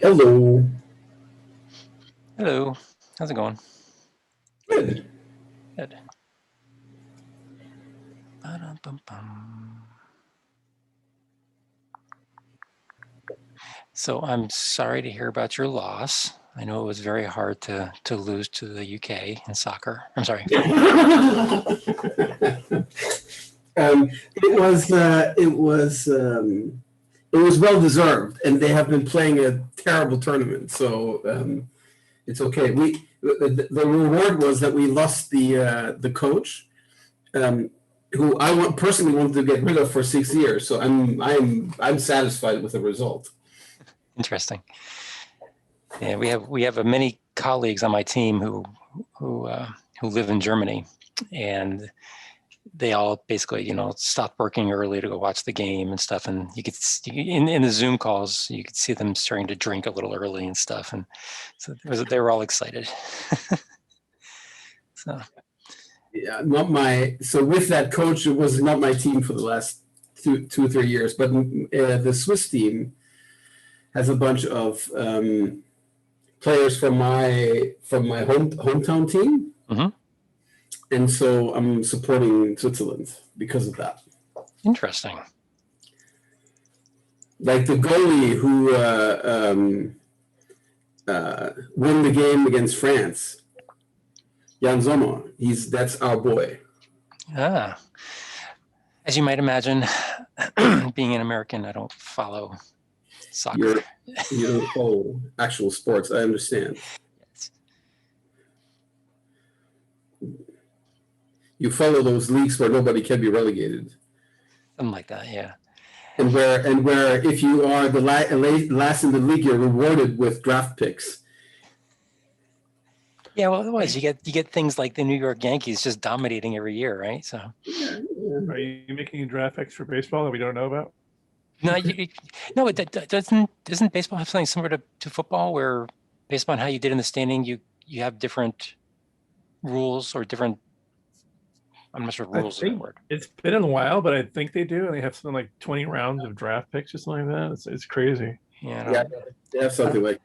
Hello. Hello. How's it going? Good. Good. Ba-dum-bum-bum. So I'm sorry to hear about your loss. I know it was very hard to lose to the UK in soccer. I'm sorry. It was well deserved, and they have been playing a terrible tournament, so it's okay. The reward was that we lost the coach, who I personally wanted to get rid of for 6 years. So I'm satisfied with the result. Interesting. Yeah, we have many colleagues on my team who live in Germany, and they all basically, stopped working early to go watch the game and stuff. And you could in the Zoom calls, you could see them starting to drink a little early and stuff. And so they were all excited. So Yeah, so with that coach, it was not my team for the last two or 3 years, but the Swiss team has a bunch of players from my hometown team. Mm-hmm. And so I'm supporting Switzerland because of that. Interesting. Like the goalie who won the game against France, Jan Sommer. That's our boy. Ah, as you might imagine, being an American, I don't follow soccer. You don't follow actual sports. I understand. Yes. You follow those leagues where nobody can be relegated. Something like that, yeah. And where if you are the last in the league, you're rewarded with draft picks. Yeah, well, otherwise you get things like the New York Yankees just dominating every year, right? So. Yeah. Are you making draft picks for baseball that we don't know about? No, doesn't baseball have something similar to football, where based on how you did in the standing, you have different rules or different. I'm not sure rules is the word. It's been a while, but I think they do, and they have something like 20 rounds of draft picks or something like that. It's crazy. Yeah, they have something like.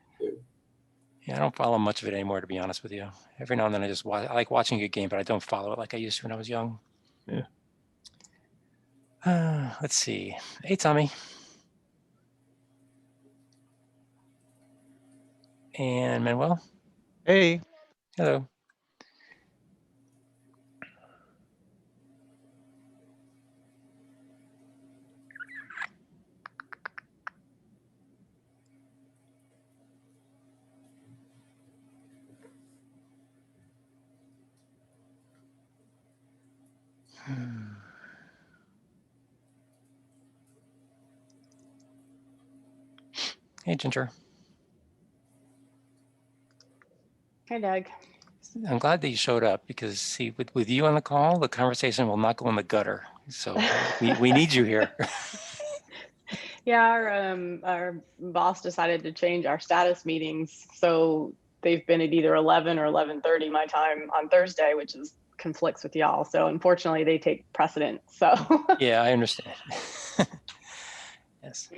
Yeah, I don't follow much of it anymore, to be honest with you. Every now and then I like watching a good game, but I don't follow it like I used to when I was young. Yeah. Let's see. Hey, Tommy. And Manuel. Hey. Hello. Hey, Ginger. Hey, Doug. I'm glad that you showed up because, see, with you on the call, the conversation will not go in the gutter. So we need you here. Yeah, our boss decided to change our status meetings, so they've been at either 11 or 11:30 my time on Thursday, which conflicts with y'all. So unfortunately, they take precedent. So yeah, I understand. Yes.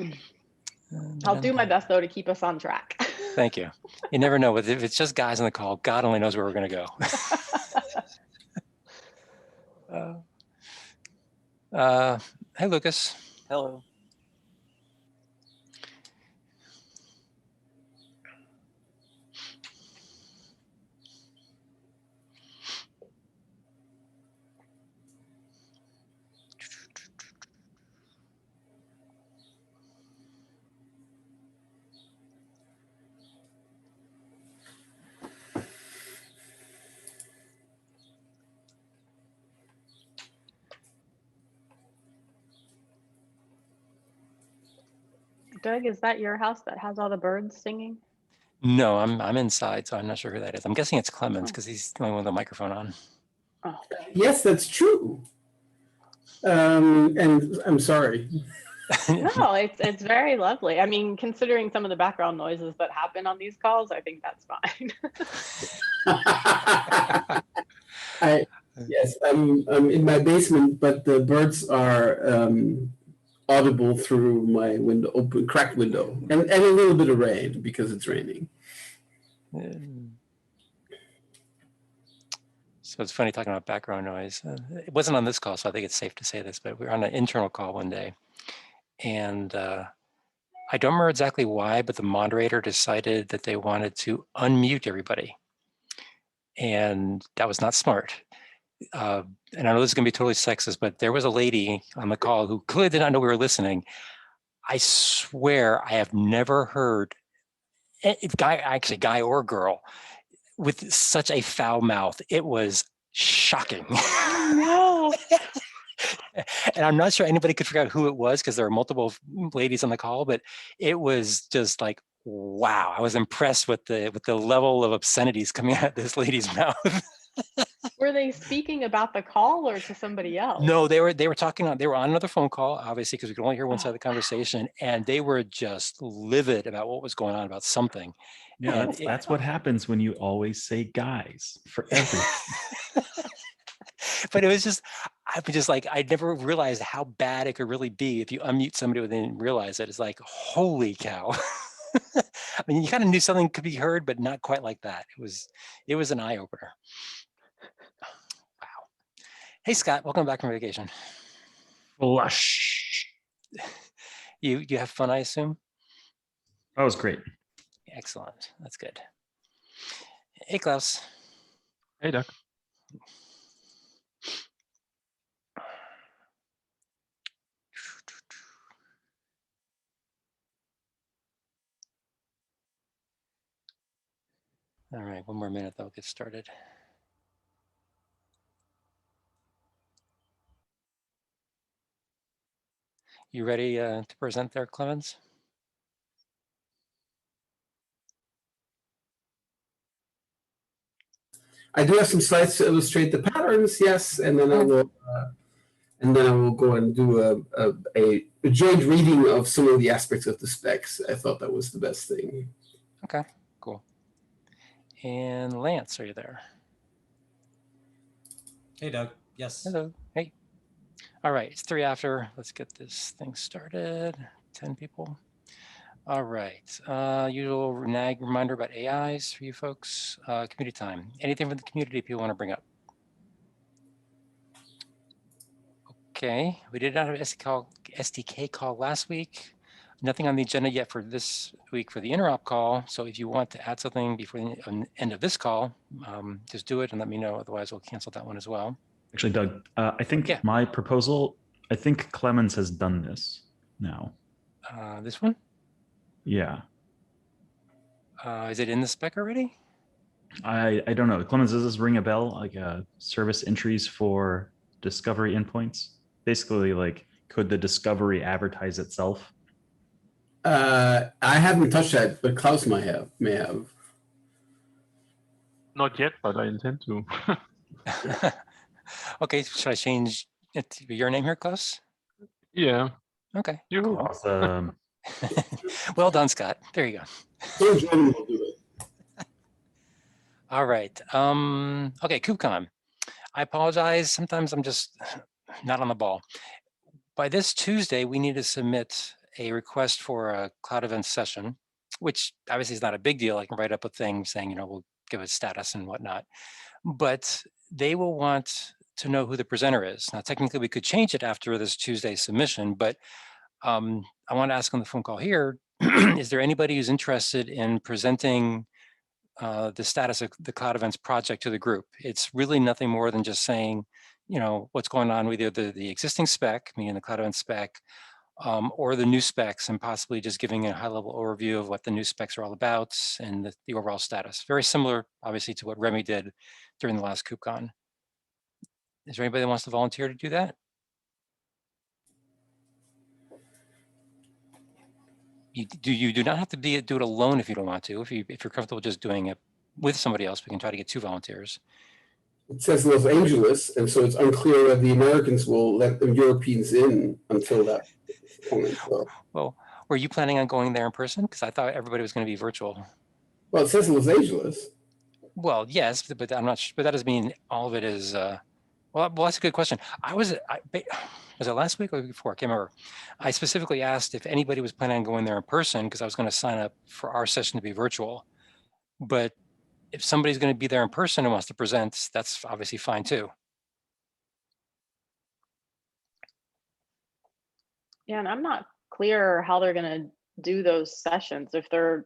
I'll do my best though to keep us on track. Thank you. You never know. If it's just guys on the call, God only knows where we're going to go. Hey, Lucas. Hello. Doug, is that your house that has all the birds singing? No, I'm inside, so I'm not sure who that is. I'm guessing it's Clemens because he's the only one with the microphone on. Oh. Yes, that's true. And I'm sorry. No, it's very lovely. I mean, considering some of the background noises that happen on these calls, I think that's fine. Yes, I'm in my basement, but the birds are audible through my window, open cracked window, and a little bit of rain because it's raining. So it's funny talking about background noise. It wasn't on this call, so I think it's safe to say this, but we were on an internal call one day, and I don't remember exactly why, but the moderator decided that they wanted to unmute everybody, and that was not smart. And I know this is going to be totally sexist, but there was a lady on the call who clearly did not know we were listening. I swear I have never heard guy or girl, with such a foul mouth. It was shocking. No. And I'm not sure anybody could figure out who it was because there were multiple ladies on the call, but it was just like, wow. I was impressed with the level of obscenities coming out of this lady's mouth. Were they speaking about the call or to somebody else? No, they were talking they were on another phone call, obviously, because we could only hear one side of the conversation, and they were just livid about what was going on about something. Yeah, And that's what happens when you always say guys for everything. But it was just, I was just like, I never realized how bad it could really be if you unmute somebody and didn't realize it. It's like, holy cow. I mean, you kind of knew something could be heard, but not quite like that. It was an eye opener. Wow. Hey, Scott, welcome back from vacation. Flush. You have fun, I assume? That was great. Excellent. That's good. Hey, Klaus. Hey, Doc. All right, one more minute, then we'll get started. You ready to present there, Clemens? I do have some slides to illustrate the patterns, yes, and then I will go and do a joint reading of some of the aspects of the specs. I thought that was the best thing. Okay, cool. And Lance, are you there? Hey, Doug. Yes. Hello. Hey. All right, it's 3 after. Let's get this thing started. 10 people. All right. Usual nag reminder about AIs for you folks. Community time. Anything from the community people want to bring up? Okay. We did not have an SDK call last week. Nothing on the agenda yet for this week for the interop call. So if you want to add something before the end of this call, just do it and let me know. Otherwise, we'll cancel that one as well. Actually, Doug, I think my proposal, I think Clemens has done this now. This one? Yeah. Is it in the spec already? I don't know. Clemens, does this ring a bell? Like service entries for discovery endpoints? Basically, like, could the discovery advertise itself? I haven't touched that, but Klaus may have. Not yet, but I intend to. Okay, should I change it to your name here, Klaus? Yeah. Okay. Cool. Awesome. Well done, Scott. There you go. So Jordan will do it. All right. Okay, KubeCon. I apologize. Sometimes I'm just not on the ball. By this Tuesday, we need to submit a request for a cloud event session, which obviously is not a big deal. I can write up a thing saying, we'll give it status and whatnot. But they will want to know who the presenter is. Now, technically, we could change it after this Tuesday submission, but I want to ask on the phone call here, is there anybody who's interested in presenting the status of the Cloud Events project to the group? It's really nothing more than just saying, what's going on with either the existing spec, meaning the Cloud Events spec, or the new specs, and possibly just giving a high-level overview of what the new specs are all about and the overall status. Very similar, obviously, to what Remy did during the last KubeCon. Is there anybody that wants to volunteer to do that? You do not have to do it alone if you don't want to. If you're comfortable just doing it with somebody else, we can try to get 2 volunteers. It says Los Angeles, and so it's unclear whether the Americans will let the Europeans in until that point. Well, were you planning on going there in person? Because I thought everybody was going to be virtual. Well, it says Los Angeles. Well, yes, but I'm not sure. But that doesn't mean all of it is Well, that's a good question. Was it last week or before? I can't remember. I specifically asked if anybody was planning on going there in person because I was going to sign up for our session to be virtual. But if somebody's going to be there in person and wants to present, that's obviously fine too. Yeah, and I'm not clear how they're going to do those sessions if they're,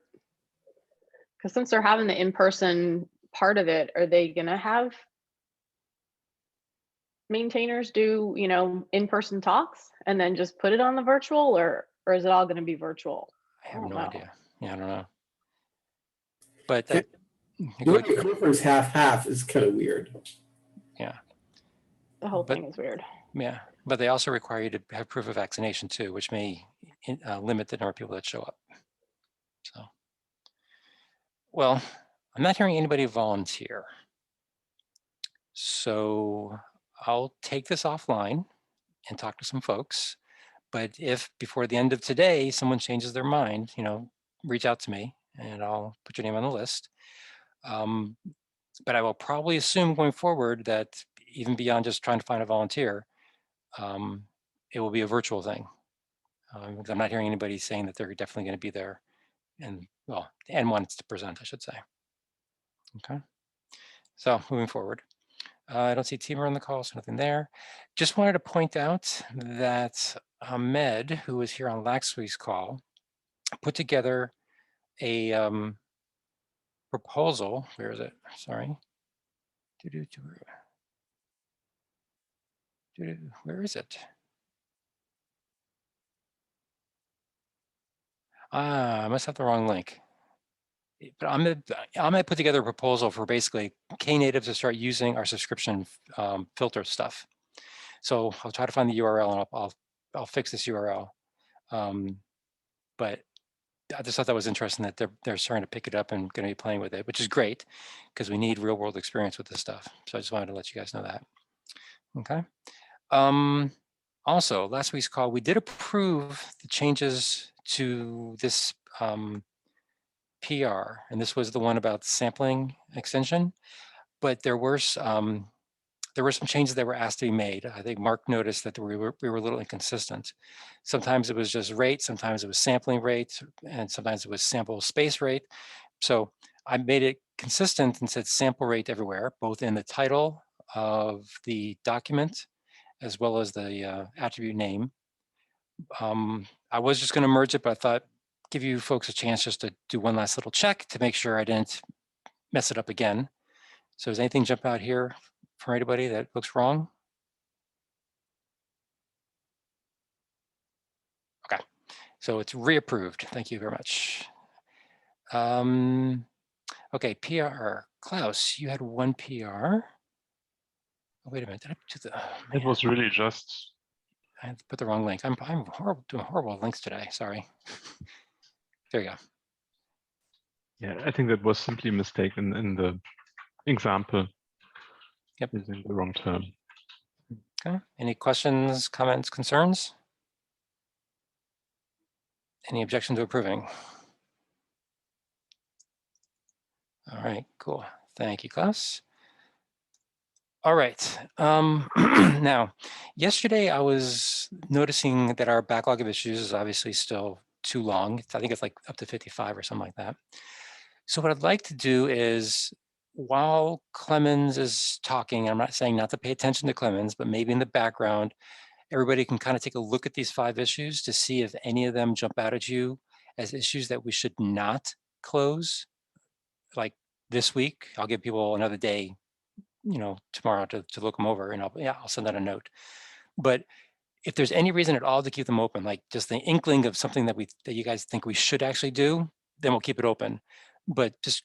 because since they're having the in-person part of it, are they going to have maintainers do, you know, in-person talks and then just put it on the virtual, or is it all going to be virtual? I have no know. idea. Yeah, I don't know. But doing a conference half-half is kind of weird. Yeah. The whole thing is weird. Yeah, but they also require you to have proof of vaccination too, which may limit the number of people that show up. So, well, I'm not hearing anybody volunteer. So I'll take this offline and talk to some folks. But if before the end of today, someone changes their mind, you know, reach out to me and I'll put your name on the list. But I will probably assume going forward that even beyond just trying to find a volunteer, it will be a virtual thing. I'm not hearing anybody saying that they're definitely going to be there and wants to present, I should say. Okay. So moving forward, I don't see Timur on the call, so nothing there. Just wanted to point out that Ahmed, who was here on last week's call, put together a proposal. Where is it? Sorry. Where is it? I must have the wrong link. But I'm gonna put together a proposal for basically Knative to start using our subscription filter stuff. So I'll try to find the URL and I'll fix this URL. But I just thought that was interesting that they're starting to pick it up and going to be playing with it, which is great because we need real world experience with this stuff. So I just wanted to let you guys know that. Okay. Also, last week's call, we did approve the changes to this PR, and this was the one about sampling extension, but there were some changes that were asked to be made. I think Mark noticed that we were a little inconsistent. Sometimes it was just rate, sometimes it was sampling rate, and sometimes it was sample space rate. So I made it consistent and said sample rate everywhere, both in the title of the document as well as the attribute name. I was just going to merge it, but I thought give you folks a chance just to do one last little check to make sure I didn't mess it up again. So does anything jump out here from anybody that looks wrong? Okay, so it's reapproved. Thank you very much. Okay, PR. Klaus, you had one PR. Oh, wait a minute. Did I do the? Oh, It was really just. I had to put the wrong link. I'm horrible, doing horrible links today. Sorry. There you go. Yeah, I think that was simply a mistake in the example. Yep. Using the wrong term. Okay. Any questions, comments, concerns? Any objection to approving? All right, cool. Thank you, Klaus. All right. Now, yesterday I was noticing that our backlog of issues is obviously still too long. I think it's like up to 55 or something like that. So what I'd like to do is, while Clemens is talking, I'm not saying not to pay attention to Clemens, but maybe in the background, everybody can kind of take a look at these 5 issues to see if any of them jump out at you as issues that we should not close. Like this week, I'll give people another day, you know, tomorrow to look them over, and I'll send out a note. But if there's any reason at all to keep them open, like just the inkling of something that you guys think we should actually do, then we'll keep it open. But just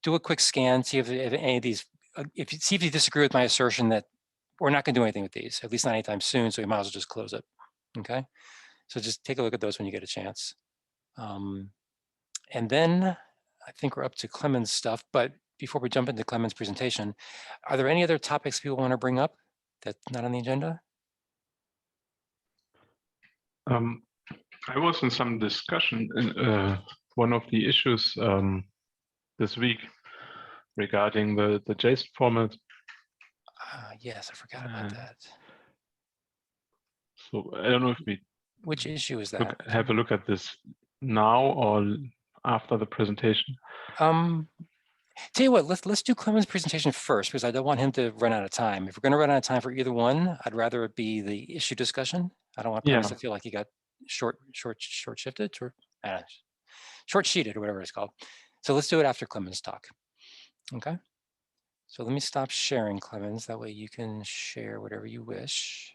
do a quick scan, see if any of these, see if you disagree with my assertion that we're not going to do anything with these, at least not anytime soon. So we might as well just close it. Okay. So just take a look at those when you get a chance. And then I think we're up to Clemens' stuff. But before we jump into Clemens' presentation, are there any other topics people want to bring up that's not on the agenda? I was in some discussion in one of the issues this week regarding the JSON format. Yes, I forgot about that. So I don't know if we Which issue is that? have a look at this now or after the presentation. Tell you what, let's do Clement's presentation first because I don't want him to run out of time. If we're going to run out of time for either one, I'd rather it be the issue discussion. I don't want Clemens to feel like he got short-shifted or short-sheeted or whatever it's called. So let's do it after Clemens' talk. Okay. So let me stop sharing, Clemens. That way you can share whatever you wish.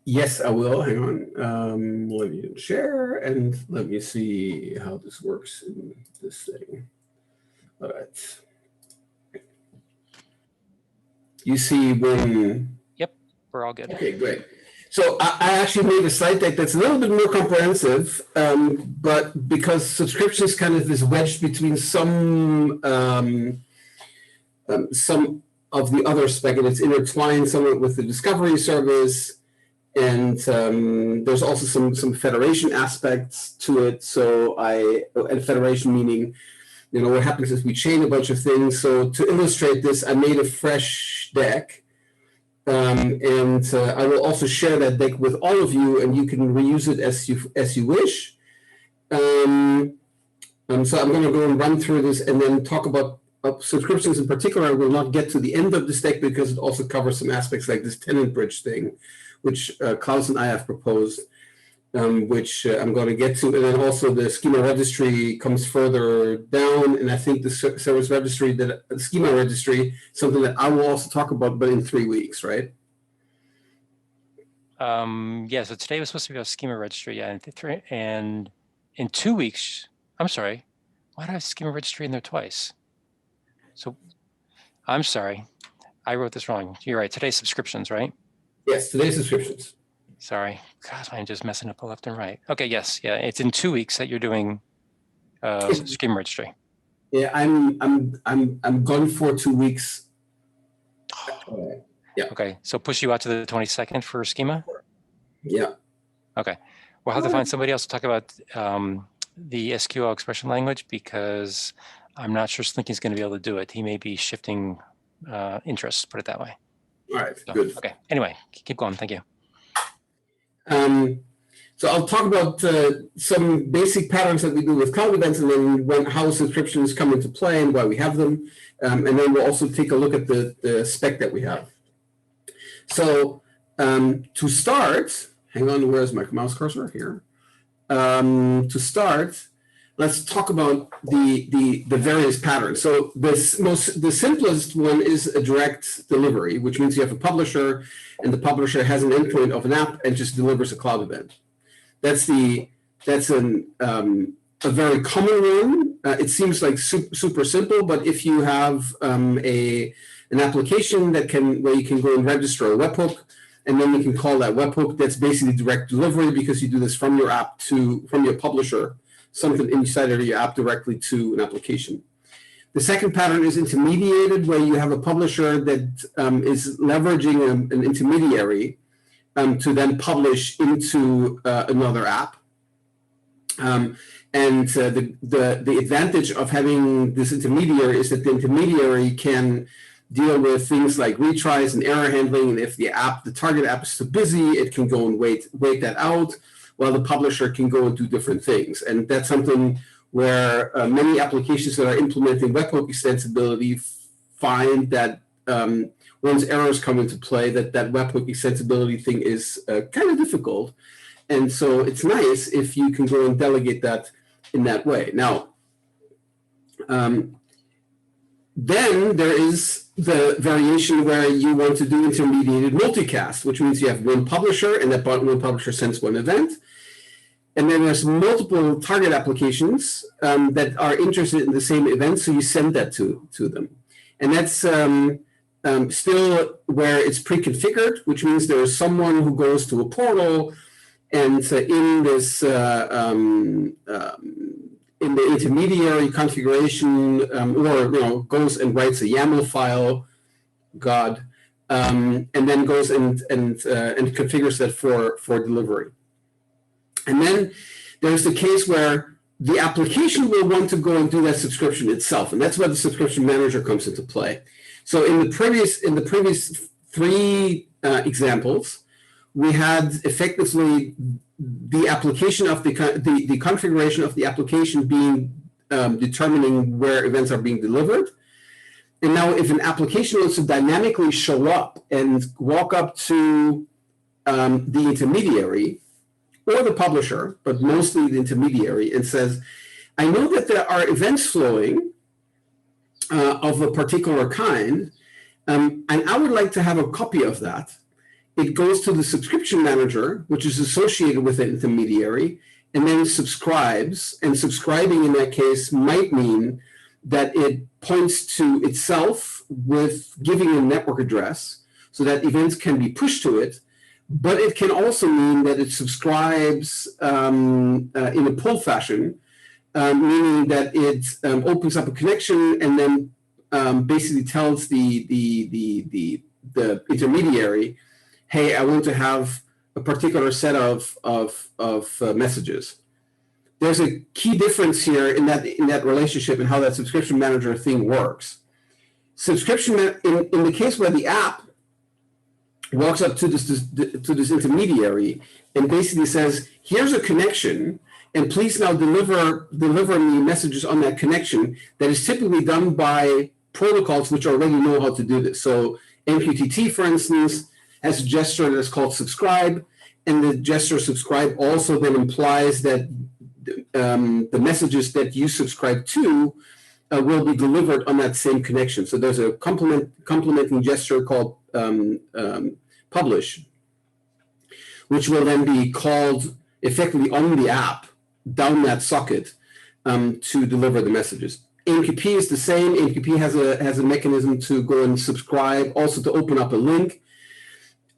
Yes, I will. Hang on. Let me share and let me see how this works in this thing. All right. You see when... Yep, we're all good. Okay, great. So I actually made a slide deck that's a little bit more comprehensive, but because subscriptions kind of is wedged between some of the other spec, and it's intertwined somewhat with the discovery service. And there's also some federation aspects to it. So and federation meaning, what happens is we chain a bunch of things. So to illustrate this, I made a fresh deck. And I will also share that deck with all of you, and you can reuse it as you wish. So I'm going to go and run through this and then talk about subscriptions in particular. I will not get to the end of this deck because it also covers some aspects like this tenant bridge thing, which Klaus and I have proposed, which I'm going to get to. And then also the schema registry comes further down. And I think the service registry, the schema registry, something that I will also talk about, but in 3 weeks, right? Yeah, so today was supposed to be about schema registry. Yeah, and in 2 weeks, I'm sorry, why do I have schema registry in there twice? So I'm sorry, I wrote this wrong. You're right, today's subscriptions, right? Yes, today's subscriptions. Sorry, God, I'm just messing up left and right. Okay, yes, yeah, it's in 2 weeks that you're doing schema registry. Yeah, I'm gone for 2 weeks. Yeah. Okay, so push you out to the 22nd for schema? Yeah. Okay, we'll have to find somebody else to talk about the SQL expression language because I'm not sure Slinky's going to be able to do it. He may be shifting interests, put it that way. All right, So, good. Okay, anyway, keep going, thank you. So I'll talk about some basic patterns that we do with cloud events, and then how subscriptions come into play and why we have them. And then we'll also take a look at the spec that we have. So to start, hang on, where's my mouse cursor? Here. To start, let's talk about the various patterns. So the simplest one is a direct delivery, which means you have a publisher, and the publisher has an endpoint of an app and just delivers a cloud event. That's a very common one. It seems like super simple, but if you have an application where you can go and register a webhook, and then you can call that webhook, that's basically direct delivery because you do this from your app from your publisher, something inside of your app directly to an application. The second pattern is intermediated, where you have a publisher that is leveraging an intermediary to then publish into another app. And the advantage of having this intermediary is that the intermediary can deal with things like retries and error handling. And if the target app is too busy, it can go and wait that out, while the publisher can go and do different things. And that's something where many applications that are implementing webhook extensibility find that once errors come into play, that webhook extensibility thing is kind of difficult. And so it's nice if you can go and delegate that in that way. Now, then there is the variation where you want to do intermediated multicast, which means you have one publisher, and that one publisher sends one event. And then there's multiple target applications that are interested in the same event, so you send that to them. And that's still where it's pre-configured, which means there's someone who goes to a portal, and in this in the intermediary configuration, or goes and writes a YAML file, and then goes and configures that for delivery. And then there's the case where the application will want to go and do that subscription itself, and that's where the subscription manager comes into play. So in the previous three examples, we had effectively the application of the configuration of the application being determining where events are being delivered. And now if an application wants to dynamically show up and walk up to the intermediary or the publisher, but mostly the intermediary, and says, I know that there are events flowing of a particular kind, and I would like to have a copy of that. It goes to the subscription manager, which is associated with the intermediary, and then subscribes. And subscribing in that case might mean that it points to itself with giving a network address so that events can be pushed to it. But it can also mean that it subscribes in a pull fashion, meaning that it opens up a connection and then basically tells the intermediary, hey, I want to have a particular set of messages. There's a key difference here in that relationship and how that subscription manager thing works. In the case where the app walks up to this intermediary and basically says, here's a connection, and please now deliver me messages on that connection, that is typically done by protocols which already know how to do this. So MQTT, for instance, has a gesture that's called subscribe, and the gesture subscribe also then implies that the messages that you subscribe to will be delivered on that same connection. So there's a complementing gesture called publish, which will then be called effectively on the app down that socket to deliver the messages. AMQP is the same. AMQP has a mechanism to go and subscribe, also to open up a link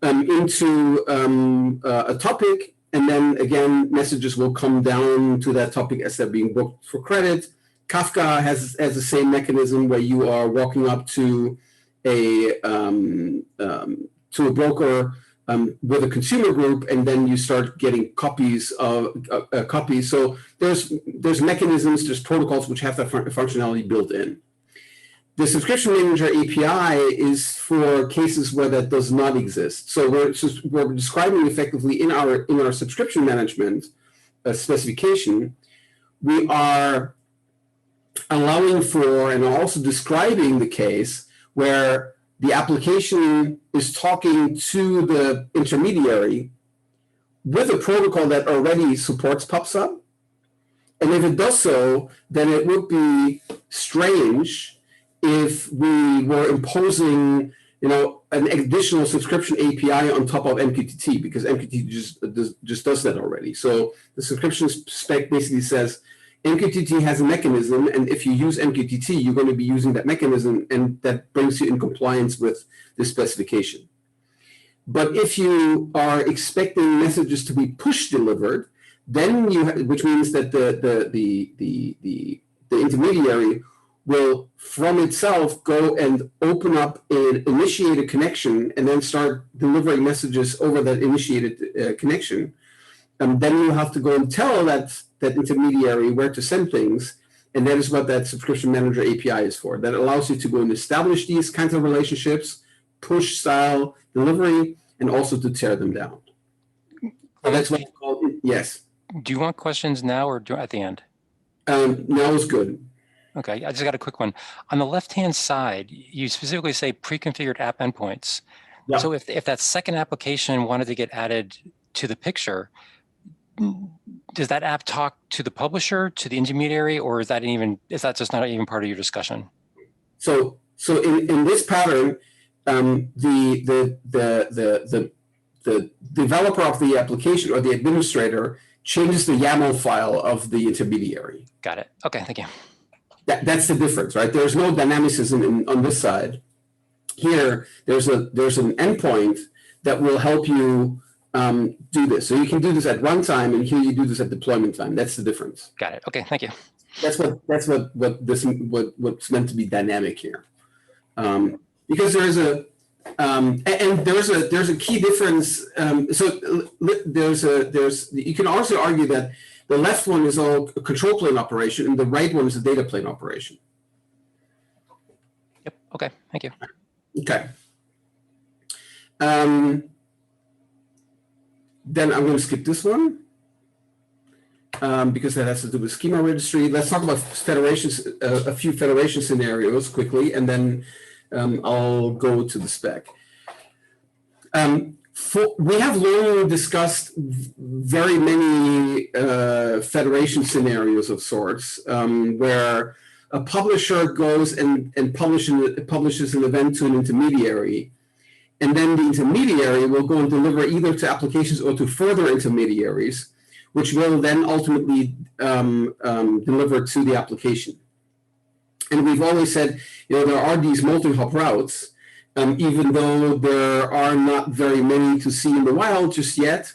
into a topic, and then again messages will come down to that topic as they're being booked for credit. Kafka has the same mechanism where you are walking up to a broker with a consumer group, and then you start getting copies of copies. So there's mechanisms, there's protocols which have that functionality built in. The subscription manager API is for cases where that does not exist. So we're describing effectively in our subscription management specification, we are allowing for and also describing the case where the application is talking to the intermediary with a protocol that already supports PubSub. And if it does so, then it would be strange if we were imposing, an additional subscription API on top of MQTT, because MQTT just does that already. So the subscription spec basically says MQTT has a mechanism, and if you use MQTT, you're going to be using that mechanism, and that brings you in compliance with the specification. But if you are expecting messages to be push delivered, then which means that the intermediary will from itself go and open up an initiated connection and then start delivering messages over that initiated connection. Then you have to go and tell that intermediary where to send things, and that is what that subscription manager API is for. That allows you to go and establish these kinds of relationships, push style delivery, and also to tear them down. So that's what I call it. Yes. Do you want questions now or at the end? Now is good. Okay, I just got a quick one. On the left-hand side, you specifically say pre-configured app endpoints. Yeah. So if that second application wanted to get added to the picture, does that app talk to the publisher, to the intermediary, or is that just not even part of your discussion? So in this pattern, the developer of the application or the administrator changes the YAML file of the intermediary. Got it. Okay, thank you. That's the difference, right? There's no dynamicism on this side. Here, there's an endpoint that will help you do this. So you can do this at runtime, and here you do this at deployment time. That's the difference. Got it. Okay, thank you. That's what's meant to be dynamic here, because there's a key difference. You can also argue that The left one is all a control plane operation, and the right one is a data plane operation. Yep. Okay. Thank you. Okay. Then I'm going to skip this one because that has to do with schema registry. Let's talk about federations, a few federation scenarios quickly, and then I'll go to the spec. We have long discussed very many federation scenarios of sorts where a publisher goes and publishes an event to an intermediary, and then the intermediary will go and deliver either to applications or to further intermediaries, which will then ultimately deliver to the application. And we've always said, there are these multi-hop routes, even though there are not very many to see in the wild just yet.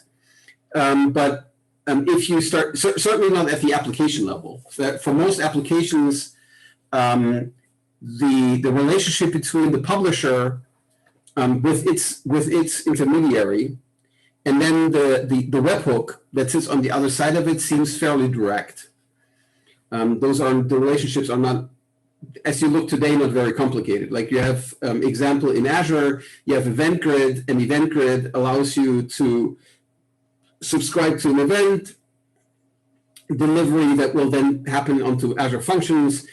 But if you start, certainly not at the application level. So for most applications, the relationship between the publisher with its intermediary and then the webhook that sits on the other side of it seems fairly direct. The relationships are not, as you look today, not very complicated. Like you have example in Azure, you have Event Grid, and Event Grid allows you to subscribe to an event delivery that will then happen onto Azure Functions,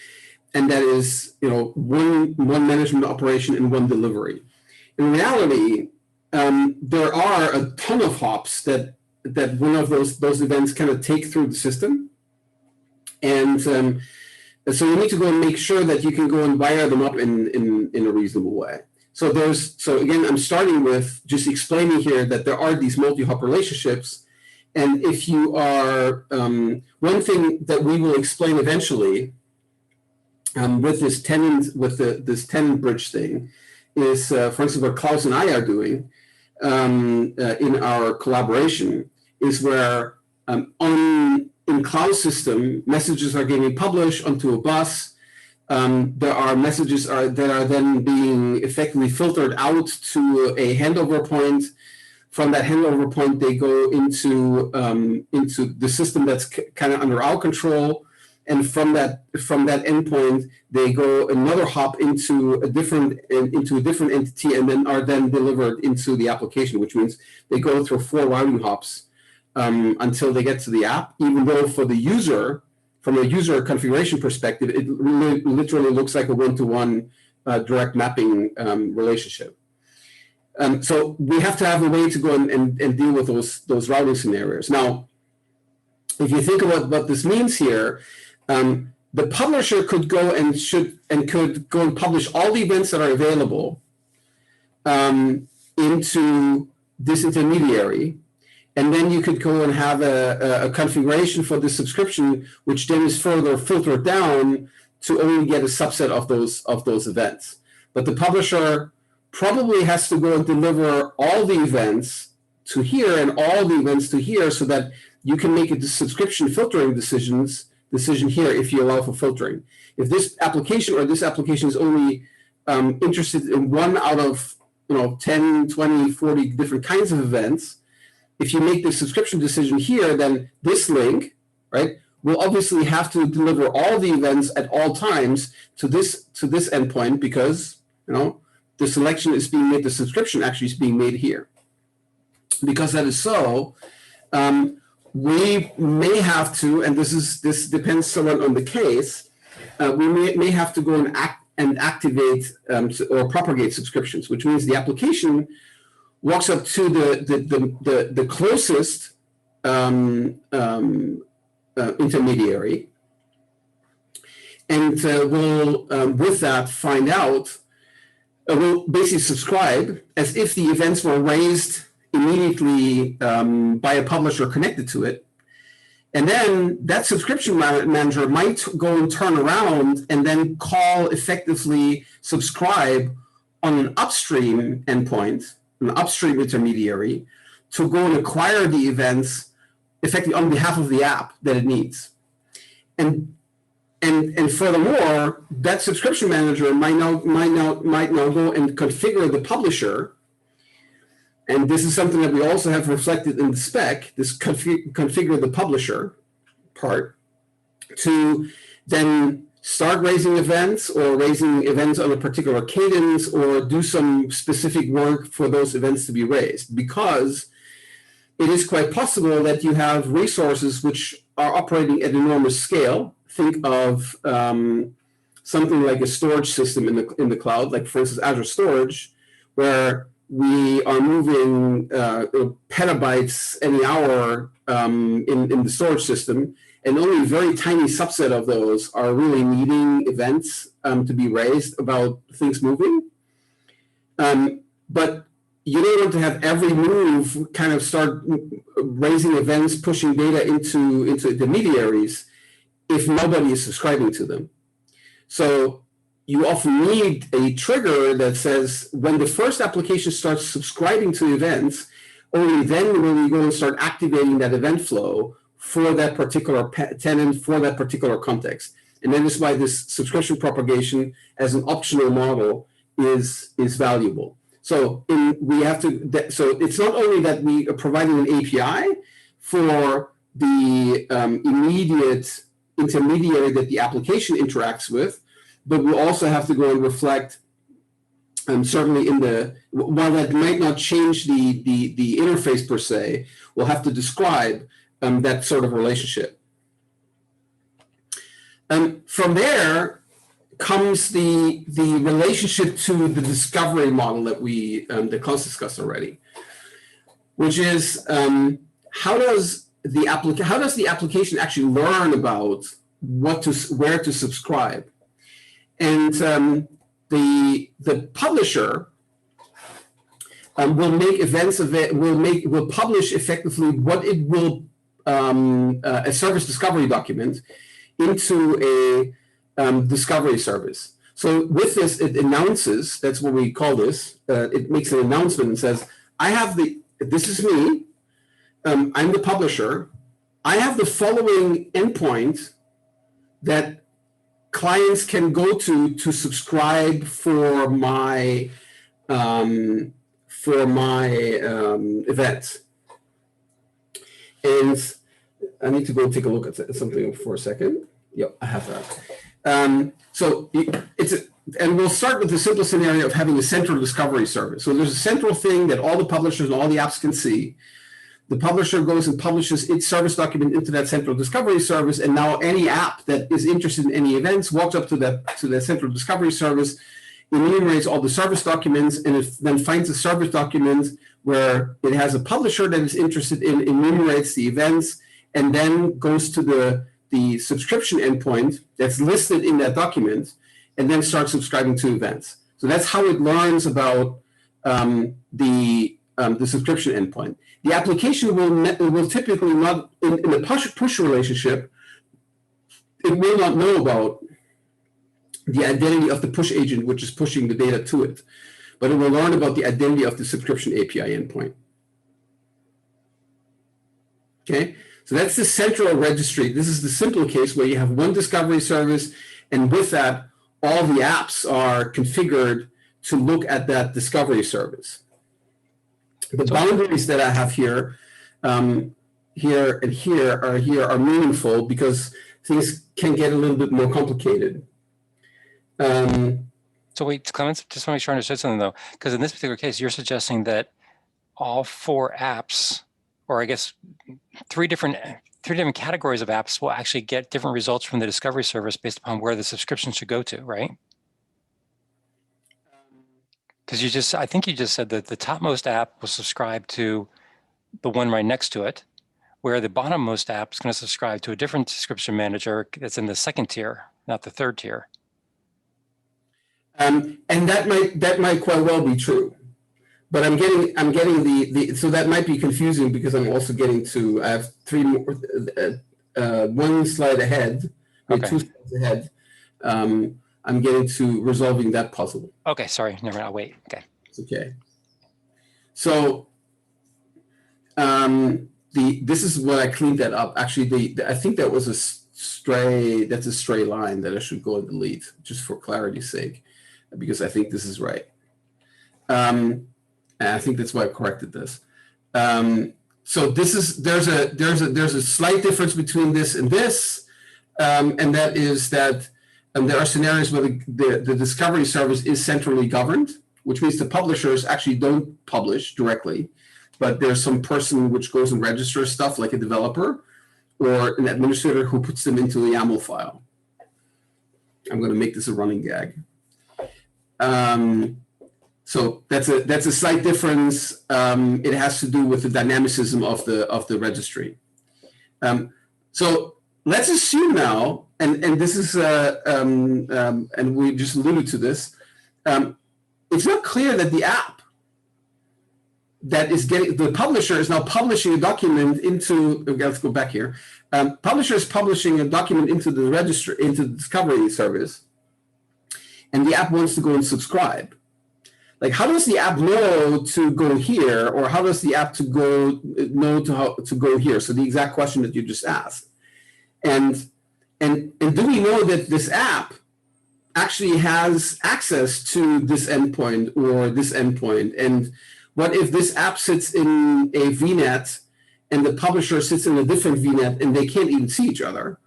and that is one management operation and one delivery. In reality, there are a ton of hops that one of those events kind of take through the system, and so you need to go and make sure that you can go and wire them up in a reasonable way. So again, I'm starting with just explaining here that there are these multi-hop relationships, and if you are one thing that we will explain eventually with this this tenant bridge thing is, for instance, what Klaus and I are doing in our collaboration is where in cloud system, messages are getting published onto a bus. There are messages that are then being effectively filtered out to a handover point. From that handover point, they go into the system that's kind of under our control, and from that endpoint, they go another hop into a different entity, and then are then delivered into the application, which means they go through 4 routing hops until they get to the app, even though for the user, from a user configuration perspective, it literally looks like a one-to-one direct mapping relationship. So we have to have a way to go and deal with those routing scenarios. Now, if you think about what this means here, the publisher could go and could go and publish all the events that are available into this intermediary. And then you could go and have a configuration for the subscription, which then is further filtered down to only get a subset of those events. But the publisher probably has to go and deliver all the events to here and all the events to here, so that you can make a subscription filtering decision here if you allow for filtering. If this application is only interested in one out of 10, 20, 40 different kinds of events, if you make the subscription decision here, then this link, right, will obviously have to deliver all the events at all times to this endpoint, because the selection is being made, the subscription actually is being made here. Because that is so, we may have to, and this depends somewhat on the case, we may have to go and activate or propagate subscriptions, which means the application walks up to the closest intermediary, and will with that find out, will basically subscribe as if the events were raised immediately by a publisher connected to it. And then that subscription manager might go and turn around and then call effectively subscribe on an upstream endpoint, an upstream intermediary, to go and acquire the events effectively on behalf of the app that it needs. And furthermore, that subscription manager might now go and configure the publisher. And this is something that we also have reflected in the spec, this configure the publisher. part to then start raising events or raising events on a particular cadence or do some specific work for those events to be raised, because it is quite possible that you have resources which are operating at enormous scale. Think of something like a storage system in the cloud, like for instance Azure Storage, where we are moving petabytes any hour in the storage system, and only a very tiny subset of those are really needing events to be raised about things moving. But you don't want to have every move kind of start raising events, pushing data into intermediaries if nobody is subscribing to them. So you often need a trigger that says when the first application starts subscribing to events, only then will we go and start activating that event flow for that particular tenant, for that particular context. And that is why this subscription propagation as an optional model is valuable. So so it's not only that we are providing an API for the immediate intermediary that the application interacts with, but we also have to go and reflect, certainly while that might not change the interface per se, we'll have to describe that sort of relationship. From there comes the relationship to the discovery model that Klaus discussed already, which is how does the application actually learn about where to subscribe? And the publisher will make events will publish effectively what it will a service discovery document into a discovery service. So with this, it announces, that's what we call this, it makes an announcement and says, this is me, I'm the publisher, I have the following endpoint that clients can go to subscribe for my events. And I need to go take a look at something for a second. Yep, I have that. So and we'll start with the simple scenario of having a central discovery service. So there's a central thing that all the publishers and all the apps can see. The publisher goes and publishes its service document into that central discovery service, and now any app that is interested in any events walks up to that central discovery service, enumerates all the service documents, and it then finds a service document where it has a publisher that is interested in, enumerates the events, and then goes to the subscription endpoint that's listed in that document, and then starts subscribing to events. So that's how it learns about the subscription endpoint. The application will typically not, in the push relationship, it will not know about the identity of the push agent, which is pushing the data to it, but it will learn about the identity of the subscription API endpoint. Okay, so that's the central registry. This is the simple case where you have one discovery service, and with that, all the apps are configured to look at that discovery service. The boundaries that I have here and here are meaningful because things can get a little bit more complicated. So wait, Clemens, just want to make sure I understood something though, because in this particular case, you're suggesting that all four apps, or I guess three different categories of apps will actually get different results from the discovery service based upon where the subscription should go to, right? Because I think you just said that the topmost app will subscribe to the one right next to it, where the bottommost app is going to subscribe to a different subscription manager that's in the second tier, not the third tier. And that might quite well be true, but I'm getting so that might be confusing because I'm also getting to, I have three more, one slide ahead, Okay. 2 slides ahead. I'm getting to resolving that puzzle. Okay, sorry, never mind, I'll wait. Okay. It's okay. So this is what I cleaned that up. Actually, I think that was that's a stray line that I should go and delete just for clarity's sake, because I think this is right. And I think that's why I corrected this. So there's a slight difference between this and this, and that is that there are scenarios where the discovery service is centrally governed, which means the publishers actually don't publish directly, but there's some person which goes and registers stuff, like a developer or an administrator who puts them into a YAML file. I'm going to make this a running gag. So that's a slight difference. It has to do with the dynamicism of the registry. So let's assume now, and this is and we just alluded to this. It's not clear that the app that is getting, the publisher is now publishing a document into. Okay, let's go back here. Publisher is publishing a document into the registry, into the discovery service, and the app wants to go and subscribe. Like, how does the app know to go here, or how does the app know how to go here? So the exact question that you just asked, and do we know that this app actually has access to this endpoint or this endpoint? And what if this app sits in a VNet and the publisher sits in a different VNet and they can't even see each other,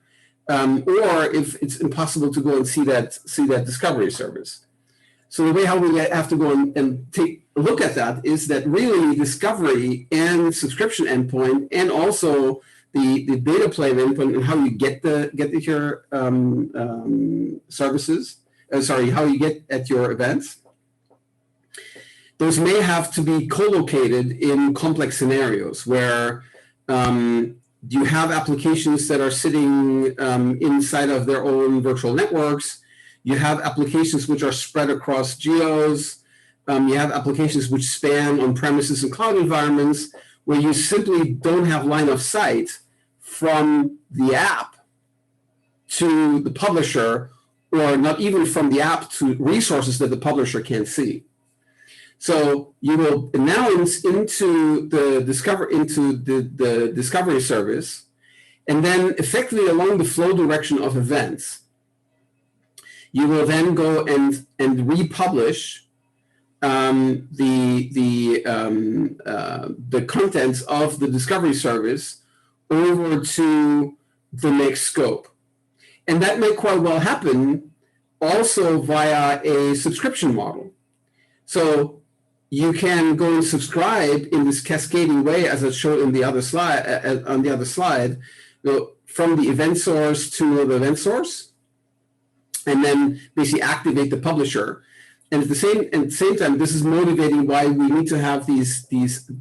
or if it's impossible to go and see that discovery service? So the way how we have to go and take a look at that is that really discovery and subscription endpoint, and also the data plane endpoint, and how you get your services. How you get at your events. Those may have to be co-located in complex scenarios where you have applications that are sitting inside of their own virtual networks. You have applications which are spread across geos. You have applications which span on-premises and cloud environments, where you simply don't have line of sight from the app to the publisher, or not even from the app to resources that the publisher can't see. So you will announce into the discovery service, and then effectively along the flow direction of events, you will then go and republish the contents of the discovery service over to the next scope. And that may quite well happen also via a subscription model. So you can go and subscribe in this cascading way, as I showed in the other slide, on the other slide, from the event source to the event source, and then basically activate the publisher. And at the same time, this is motivating why we need to have the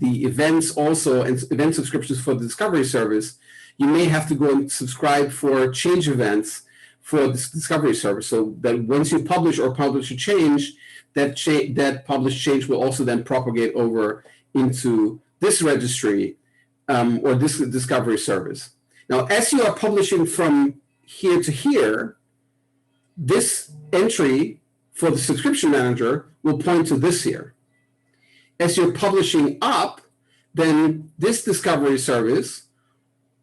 events also, and event subscriptions for the discovery service. You may have to go and subscribe for change events for this discovery service, so that once you publish or publish a change, that published change will also then propagate over into this registry or this discovery service. Now, as you are publishing from here to here, this entry for the subscription manager will point to this here. As you're publishing up, then this discovery service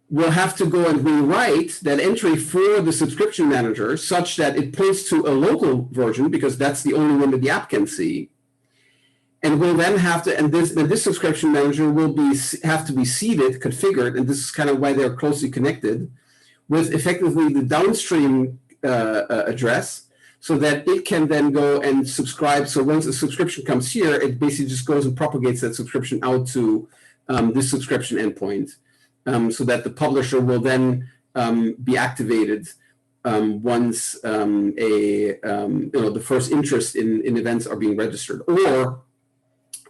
will have to go and rewrite that entry for the subscription manager such that it points to a local version, because that's the only one that the app can see. And we'll then have to, and this subscription manager will have to be seeded, configured, and this is kind of why they're closely connected, with effectively the downstream address, so that it can then go and subscribe. So once a subscription comes here, it basically just goes and propagates that subscription out to this subscription endpoint, so that the publisher will then be activated once the first interest in events are being registered. Or,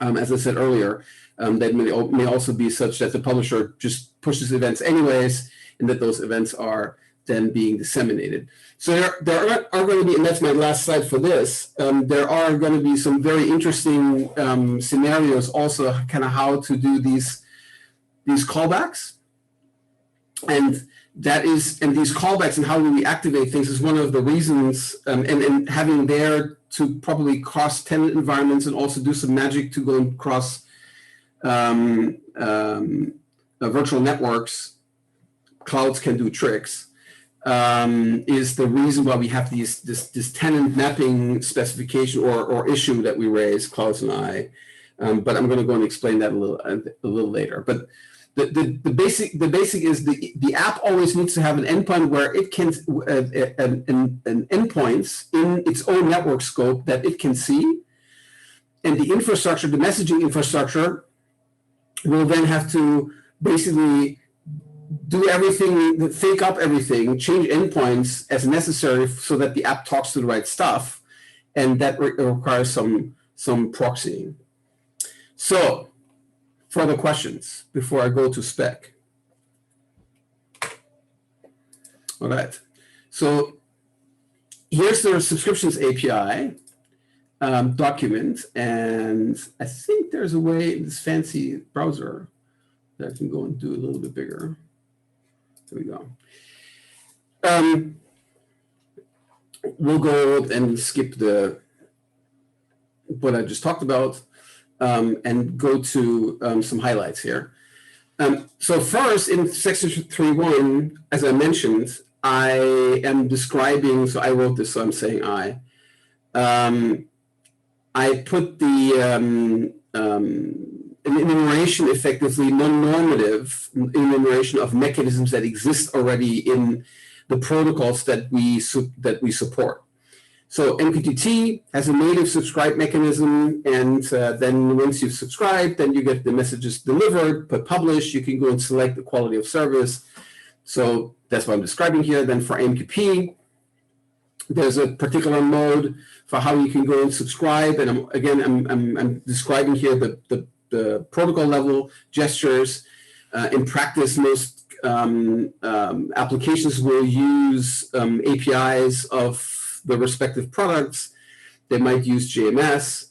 as I said earlier, that may also be such that the publisher just pushes events anyways, and that those events are then being disseminated. So there are going to be, and that's my last slide for this, there are going to be some very interesting scenarios also, kind of how to do these callbacks. And these callbacks and how we activate things is one of the reasons, and having there to probably cross tenant environments and also do some magic to go and cross virtual networks. Clouds can do tricks. Is the reason why we have this tenant mapping specification or issue that we raised, Klaus and I. But I'm going to go and explain that a little later. But the basic is the app always needs to have an endpoint where it can an endpoints in its own network scope that it can see, and the infrastructure, the messaging infrastructure, will then have to basically do everything, fake up everything, change endpoints as necessary so that the app talks to the right stuff, and that requires some proxying. So, further questions before I go to spec? All right. So here's the subscriptions API document, and I think there's a way in this fancy browser that I can go and do a little bit bigger. There we go. We'll go and skip what I just talked about and go to some highlights here. So first, in section 3.1, as I mentioned, I am describing, so I wrote this, so I'm saying I put the an enumeration, effectively non-normative enumeration of mechanisms that exist already in the protocols that we support. So MQTT has a native subscribe mechanism, and then once you've subscribed, then you get the messages delivered, put publish, you can go and select the quality of service. So that's what I'm describing here. Then for MQP, there's a particular mode for how you can go and subscribe. And I'm describing here the protocol level gestures. In practice, most applications will use APIs of the respective products. They might use JMS,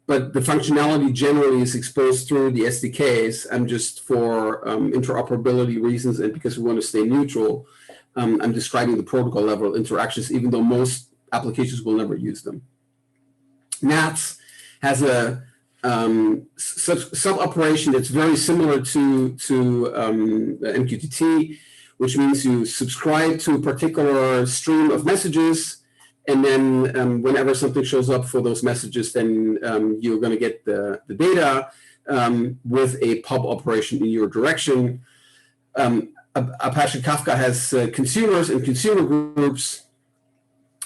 but the functionality generally is exposed through the SDKs. I'm just for interoperability reasons and because we want to stay neutral, I'm describing the protocol level interactions, even though most applications will never use them. NATS has a sub-operation that's very similar to MQTT, which means you subscribe to a particular stream of messages, and then whenever something shows up for those messages, then you're going to get the data with a pub operation in your direction. Apache Kafka has consumers and consumer groups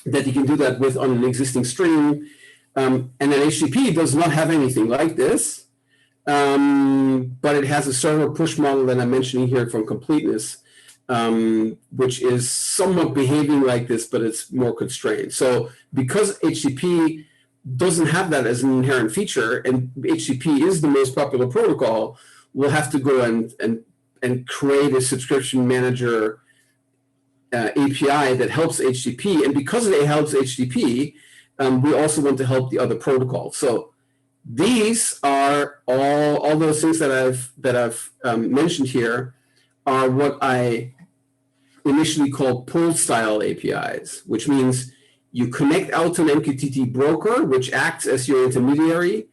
that you can do that with on an existing stream. And then HTTP does not have anything like this, but it has a server push model that I'm mentioning here for completeness, which is somewhat behaving like this, but it's more constrained. So because HTTP doesn't have that as an inherent feature, and HTTP is the most popular protocol, we'll have to go and create a subscription manager API that helps HTTP. And because it helps HTTP, we also want to help the other protocols. So these are all those things that I've mentioned here are what I initially called pull style APIs, which means you connect out to an MQTT broker, which acts as your intermediary,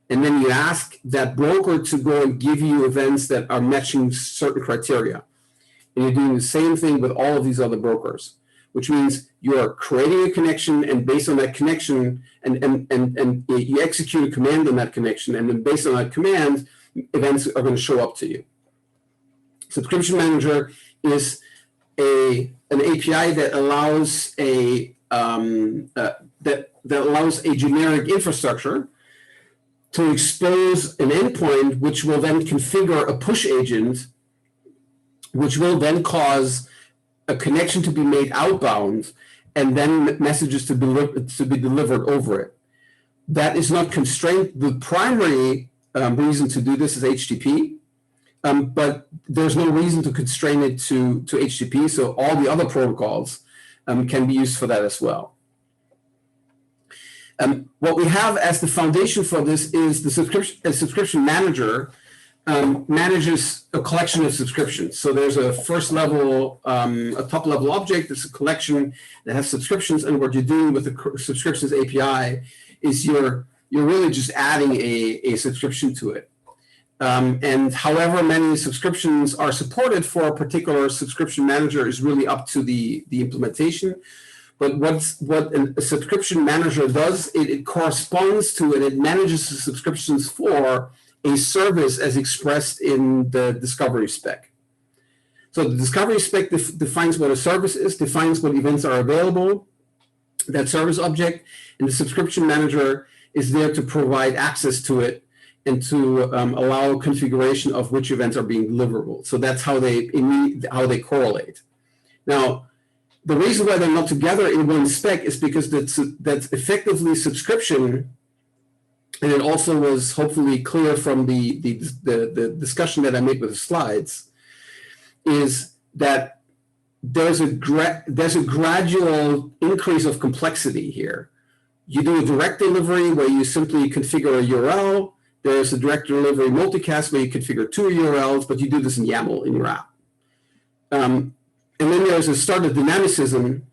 and then you ask that broker to go and give you events that are matching certain criteria. And you're doing the same thing with all of these other brokers, which means you're creating a connection, and based on that connection, and you execute a command on that connection, and then based on that command, events are going to show up to you. Subscription Manager is an API that allows that allows a generic infrastructure to expose an endpoint, which will then configure a push agent, which will then cause a connection to be made outbound, and then messages to be delivered over it. That is not constrained. The primary reason to do this is HTTP, but there's no reason to constrain it to HTTP, so all the other protocols can be used for that as well. What we have as the foundation for this is the subscription manager manages a collection of subscriptions. So there's a first level, a top level object. It's a collection that has subscriptions, and what you're doing with the subscriptions API is you're really just adding a subscription to it. And however many subscriptions are supported for a particular subscription manager is really up to the implementation. But what a subscription manager does, it corresponds to and it manages the subscriptions for a service as expressed in the discovery spec. So the discovery spec defines what a service is, defines what events are available, that service object, and the subscription manager is there to provide access to it and to allow configuration of which events are being deliverable. So that's how they correlate. Now, the reason why they're not together in one spec is because that's effectively subscription, and it also was hopefully clear from the discussion that I made with the slides, is that there's a gradual increase of complexity here. You do a direct delivery where you simply configure a URL. There's a direct delivery multicast where you configure 2 URLs, but you do this in YAML in your app. And then there's a start of dynamicism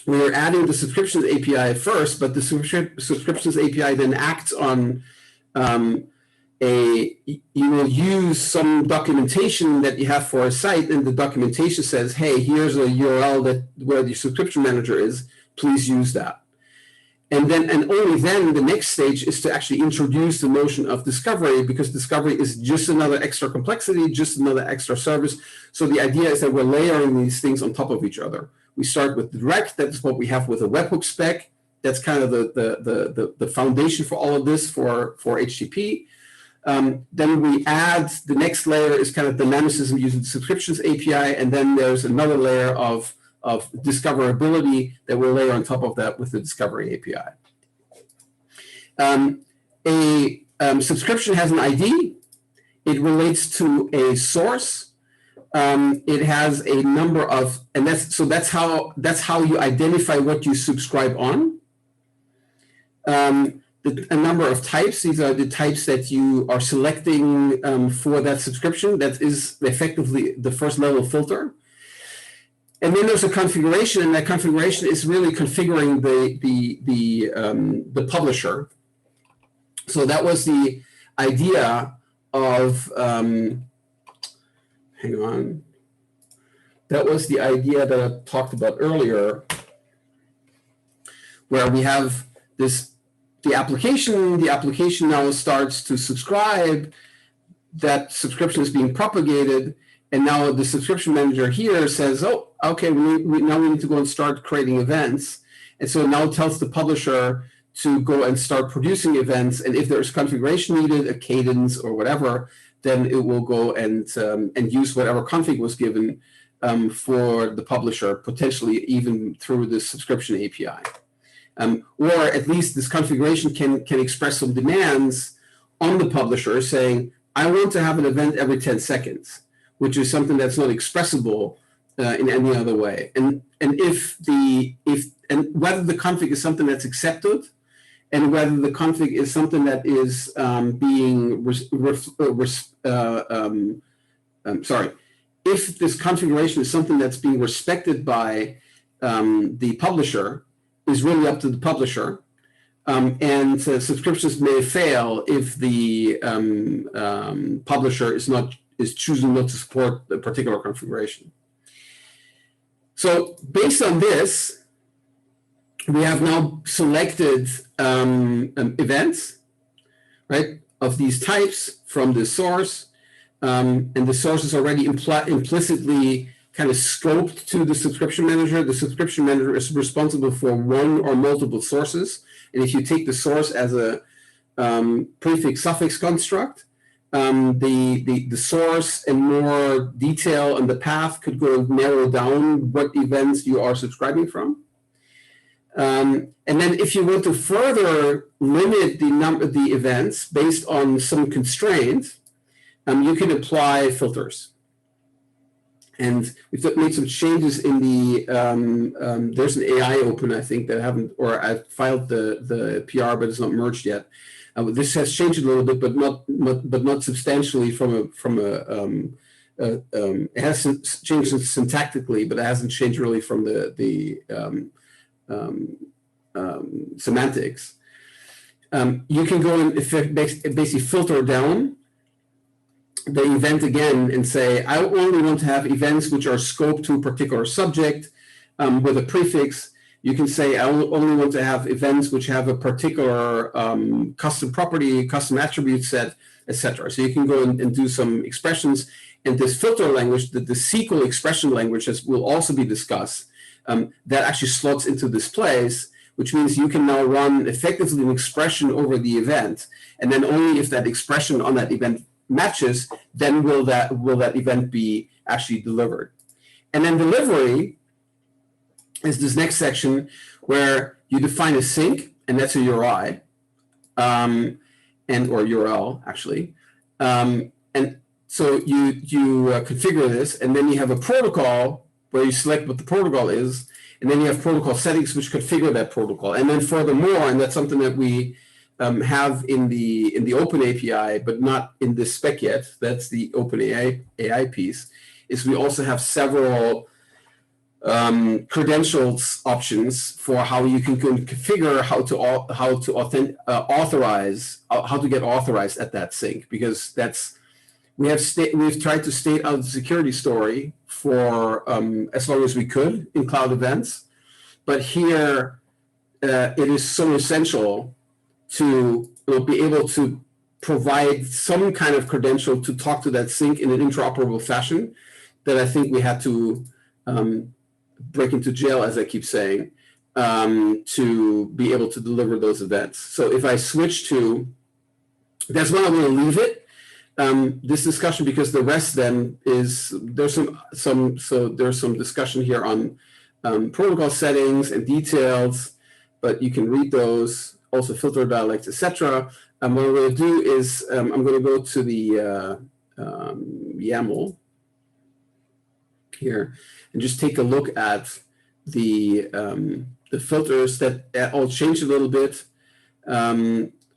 where you're adding the subscriptions API first, but the subscriptions API then acts on you will use some documentation that you have for a site, and the documentation says, hey, here's a URL where the subscription manager is, please use that. And only then the next stage is to actually introduce the notion of discovery, because discovery is just another extra complexity, just another extra service. So the idea is that we're layering these things on top of each other. We start with direct, that's what we have with a webhook spec. That's kind of the foundation for all of this for HTTP. Then we add, the next layer is kind of dynamicism using the subscriptions API, and then there's another layer of discoverability that we'll layer on top of that with the discovery API. A subscription has an ID. It relates to a source. It has a number of, and that's how you identify what you subscribe on. A number of types. These are the types that you are selecting for that subscription. That is effectively the first level filter. And then there's a configuration, and that configuration is really configuring the publisher. So that was the idea of hang on. That was the idea that I talked about earlier, where we have this the application now starts to subscribe. That subscription is being propagated. And now the subscription manager here says, oh, okay, now we need to go and start creating events. And so it now tells the publisher to go and start producing events. And if there's configuration needed, a cadence or whatever, then it will go and use whatever config was given for the publisher, potentially even through the subscription API. Or at least this configuration can express some demands on the publisher saying, I want to have an event every 10 seconds. Which is something that's not expressible in any other way. And whether the config is something that's accepted, and whether the config is something that is if this configuration is something that's being respected by the publisher, is really up to the publisher. And subscriptions may fail if the publisher is choosing not to support a particular configuration. So based on this, we have now selected events, right, of these types from the source, and the source is already implicitly kind of scoped to the subscription manager. The subscription manager is responsible for one or multiple sources, and if you take the source as a prefix-suffix construct, the source and more detail on the path could go and narrow down what events you are subscribing from. And then if you want to further limit the events based on some constraint, you can apply filters. And we've made some changes in the, there's an AI open, I think, that I haven't, or I filed the PR, but it's not merged yet. This has changed a little bit, but not substantially it has changed syntactically, but it hasn't changed really from the semantics. You can go and basically filter down the event again and say, I only want to have events which are scoped to a particular subject with a prefix. You can say, I only want to have events which have a particular custom property, custom attribute set, etc. So you can go and do some expressions. And this filter language, the SQL expression language, will also be discussed. That actually slots into this place, which means you can now run effectively an expression over the event. And then only if that expression on that event matches, then will that event be actually delivered. And then delivery is this next section where you define a sink, and that's a URI, or URL actually. And so you configure this, and then you have a protocol where you select what the protocol is, and then you have protocol settings which configure that protocol. And then furthermore, and that's something that we have in the Open API, but not in this spec yet, that's the Open AI piece, is we also have several credentials options for how you can configure how to get authorized at that sink, because we've tried to state out the security story for as long as we could in cloud events, but here it is so essential to be able to provide some kind of credential to talk to that sink in an interoperable fashion that I think we had to break into jail, as I keep saying, to be able to deliver those events. So if I switch to, that's why I'm going to leave it, this discussion, because the rest then is, there's some discussion here on protocol settings and details, but you can read those, also filter dialects, etc. What I'm going to do is I'm going to go to the YAML here and just take a look at the filters that all changed a little bit.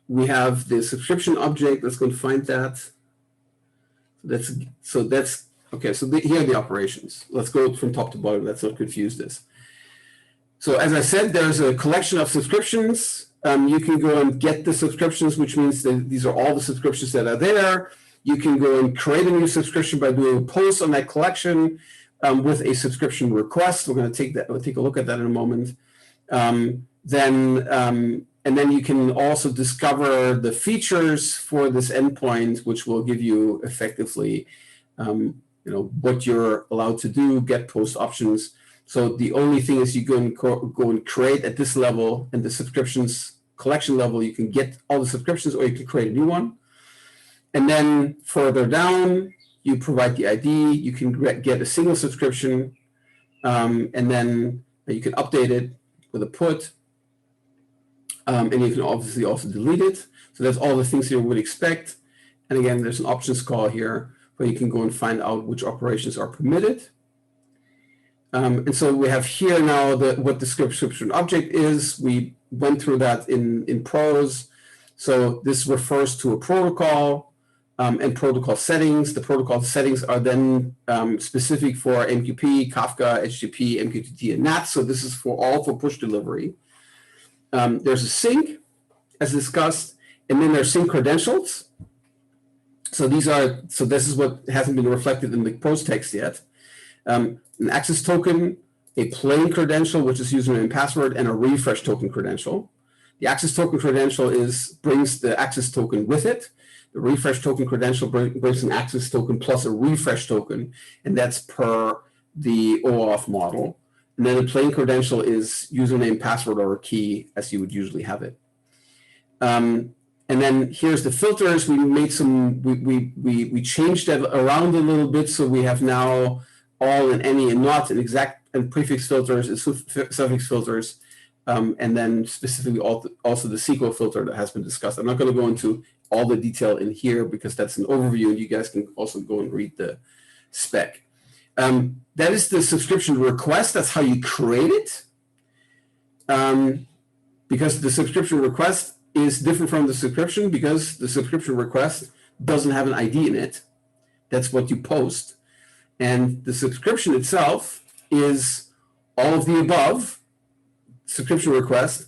We have the subscription object. Let's go and find that. That's okay. So here are the operations. Let's go from top to bottom. Let's not confuse this. So as I said, there's a collection of subscriptions. You can go and get the subscriptions, which means that these are all the subscriptions that are there. You can go and create a new subscription by doing a post on that collection with a subscription request. We're going to take a look at that in a moment. And then you can also discover the features for this endpoint, which will give you effectively, what you're allowed to do, get post options. So the only thing is you go and create at this level, and the subscriptions collection level, you can get all the subscriptions, or you can create a new one. And then further down, you provide the ID. You can get a single subscription, and then you can update it with a put. And you can obviously also delete it. So that's all the things you would expect. And again, there's an options call here where you can go and find out which operations are permitted. And so we have here now what the subscription object is. We went through that in prose. So this refers to a protocol and protocol settings. The protocol settings are then specific for MQP, Kafka, HTTP, MQTT, and NAT. So this is all for push delivery. There's a sink, as discussed, and then there's sink credentials. So this is what hasn't been reflected in the post text yet. An access token, a plain credential, which is username and password, and a refresh token credential. The access token credential brings the access token with it. The refresh token credential brings an access token plus a refresh token, and that's per the OAuth model. And then a plain credential is username, password, or a key, as you would usually have it. And then here's the filters. We made we changed that around a little bit, so we have now all and any and not and exact and prefix filters and suffix filters, and then specifically also the SQL filter that has been discussed. I'm not going to go into all the detail in here because that's an overview, and you guys can also go and read the spec. That is the subscription request. That's how you create it. Because the subscription request is different from the subscription, because the subscription request doesn't have an ID in it. That's what you post. And the subscription itself is all of the above subscription request,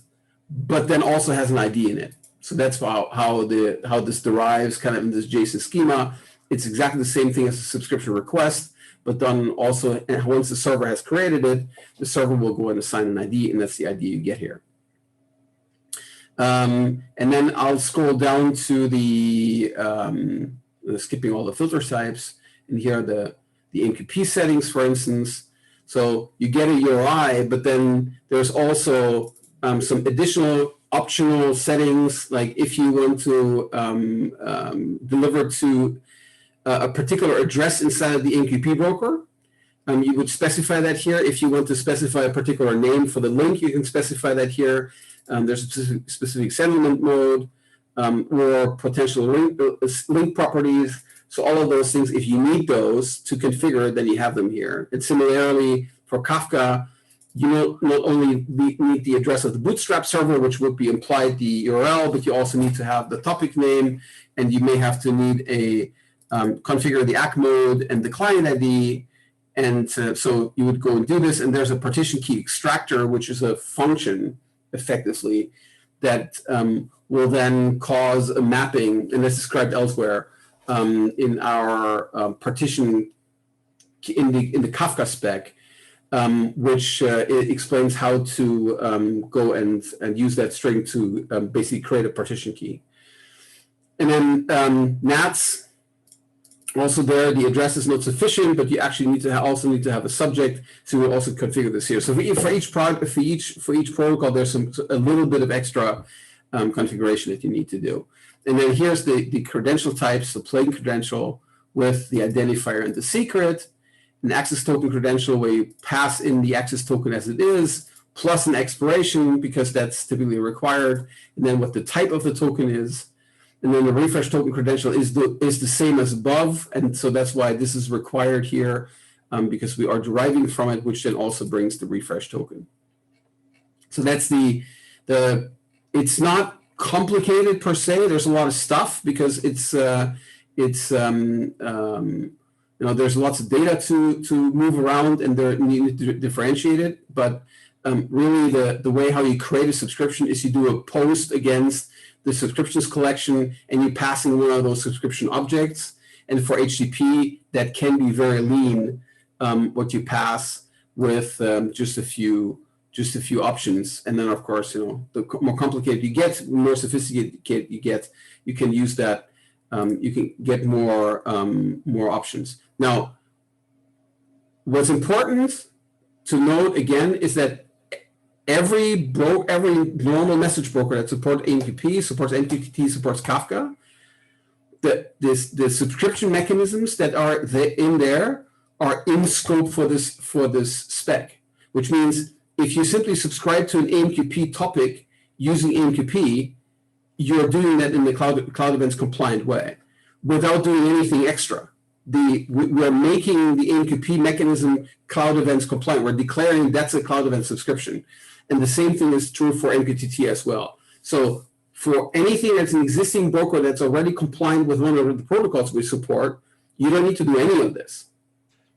but then also has an ID in it. So that's how this derives kind of in this JSON schema. It's exactly the same thing as a subscription request, but then also once the server has created it, the server will go and assign an ID, and that's the ID you get here. And then I'll scroll down to the skipping all the filter types, and here are the AMQP settings, for instance. So you get a URI, but then there's also some additional optional settings, like if you want to deliver to a particular address inside of the AMQP broker, you would specify that here. If you want to specify a particular name for the link, you can specify that here. There's a specific settlement mode or potential link properties. So all of those things, if you need those to configure, then you have them here. And similarly, for Kafka, you not only need the address of the Bootstrap server, which would be implied the URL, but you also need to have the topic name, and you may have to need a configure the ACK mode and the client ID. And so you would go and do this, and there's a partition key extractor, which is a function, effectively, that will then cause a mapping, and that's described elsewhere in our partition in the Kafka spec, which it explains how to go and use that string to basically create a partition key. And then NATS, also there, the address is not sufficient, but you actually need to also need to have a subject, so we'll also configure this here. So for each protocol, there's a little bit of extra configuration that you need to do. And then here's the credential types, the plain credential with the identifier and the secret, an access token credential where you pass in the access token as it is, plus an expiration because that's typically required, and then what the type of the token is. And then the refresh token credential is the same as above, and so that's why this is required here, because we are deriving from it, which then also brings the refresh token. So that's it's not complicated per se. There's a lot of stuff because it's there's lots of data to move around, and you need to differentiate it. But really, the way how you create a subscription is you do a post against the subscriptions collection, and you pass in one of those subscription objects. And for HTTP, that can be very lean, what you pass with just a few options. And then, of course, the more complicated you get, the more sophisticated you get, you can use that. You can get more options. Now, what's important to note again is that every normal message broker that supports AMQP, supports MQTT, supports Kafka, the subscription mechanisms that are in there are in scope for this spec, which means if you simply subscribe to an AMQP topic using AMQP, you're doing that in the Cloud Events compliant way without doing anything extra. We're making the AMQP mechanism Cloud Events compliant. We're declaring that's a Cloud Event subscription. And the same thing is true for MQTT as well. So for anything that's an existing broker that's already compliant with one of the protocols we support, you don't need to do any of this.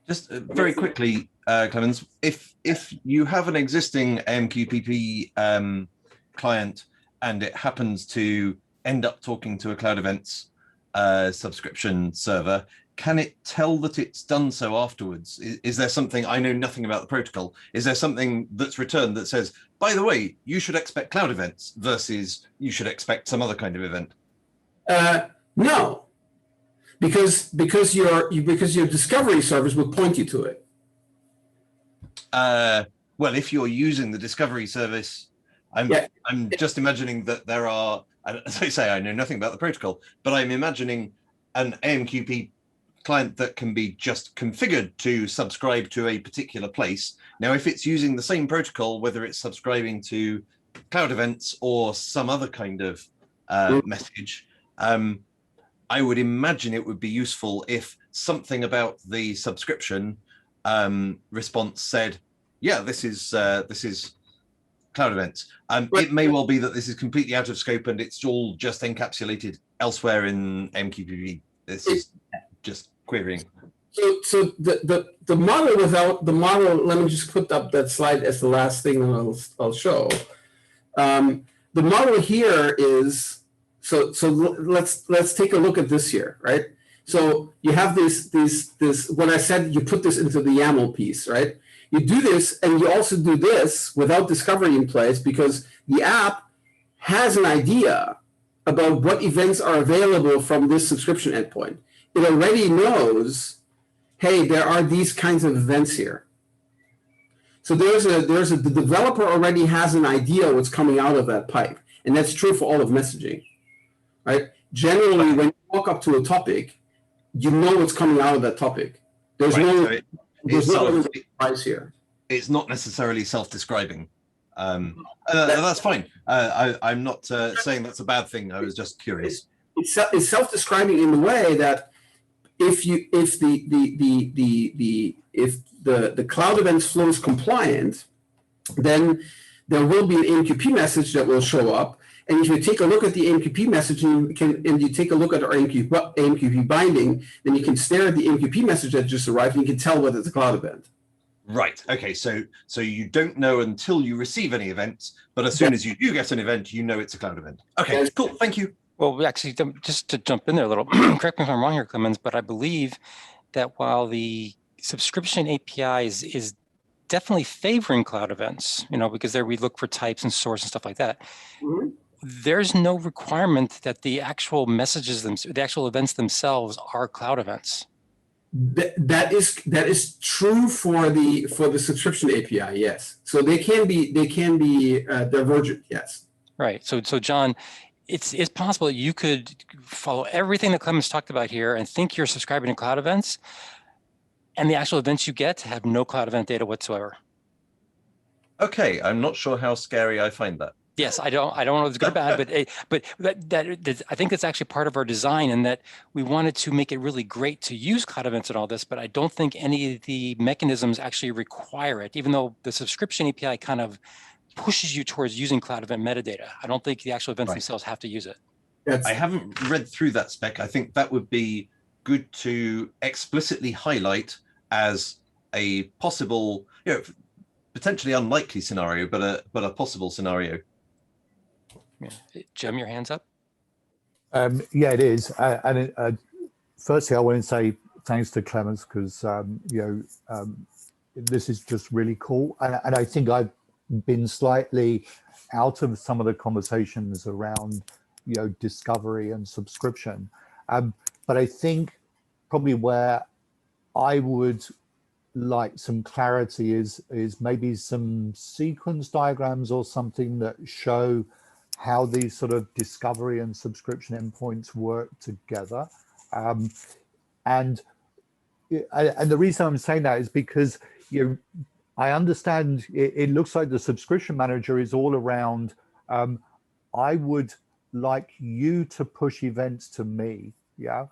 Just very quickly, Clemens, if you have an existing AMQP client and it happens to end up talking to a Cloud Events subscription server, can it tell that it's done so afterwards? Is there something, I know nothing about the protocol, is there something that's returned that says, by the way, you should expect Cloud Events versus you should expect some other kind of event? No, because your discovery service will point you to it. Well, if you're using the discovery service, I'm just imagining that there are, as I say, I know nothing about the protocol, but I'm imagining an AMQP client that can be just configured to subscribe to a particular place. Now, if it's using the same protocol, whether it's subscribing to Cloud Events or some other kind of message, I would imagine it would be useful if something about the subscription response said, yeah, this is Cloud Events. It may well be that this is completely out of scope and it's all just encapsulated elsewhere in MQTT. This is just querying. So the model without the model, let me just put up that slide as the last thing I'll show. The model here is, so let's take a look at this here, right? So you have this, when I said you put this into the YAML piece, right? You do this, and you also do this without discovery in place, because the app has an idea about what events are available from this subscription endpoint. It already knows, hey, there are these kinds of events here. So the developer already has an idea what's coming out of that pipe, and that's true for all of messaging, right? Generally, when you walk up to a topic, you know what's coming out of that topic. There's Right, no so surprise here. it's not necessarily self-describing. That's fine. I'm not saying that's a bad thing. I was just curious. It's self-describing in the way that if the cloud events flow is compliant, then there will be an AMQP message that will show up. And if you take a look at the AMQP message and you take a look at our AMQP binding, then you can stare at the AMQP message that just arrived, and you can tell whether it's a cloud event. Right. Okay. So you don't know until you receive any events, but as soon as you do get an event, you know it's a cloud event. Okay. Cool. Thank you. Well, actually, just to jump in there a little, correct me if I'm wrong here, Clemens, but I believe that while the subscription API is definitely favoring cloud events, because there we look for types and source and stuff like that. Mm-hmm. There's no requirement that the actual messages, the actual events themselves are cloud events. That is true for the subscription API, yes. So they can be divergent, yes. Right. So John, it's possible that you could follow everything that Clemens talked about here and think you're subscribing to cloud events, and the actual events you get have no cloud event data whatsoever. Okay, I'm not sure how scary I find that. Yes, I don't know if it's good or bad, but that I think that's actually part of our design, and that we wanted to make it really great to use cloud events and all this, but I don't think any of the mechanisms actually require it, even though the subscription API kind of pushes you towards using cloud event metadata. I don't think the actual events themselves have to use it. I haven't read through that spec. I think that would be good to explicitly highlight as a possible, potentially unlikely scenario, but a possible scenario. Yeah. Jim, your hand's up. Yeah, it is. Firstly, I want to say thanks to Clemens, because this is just really cool, and I think I've been slightly out of some of the conversations around discovery and subscription, but I think probably where I would like some clarity is maybe some sequence diagrams or something that show how these sort of discovery and subscription endpoints work together. And the reason I'm saying that is because I understand it looks like the subscription manager is all around, I would like you to push events to me, yeah?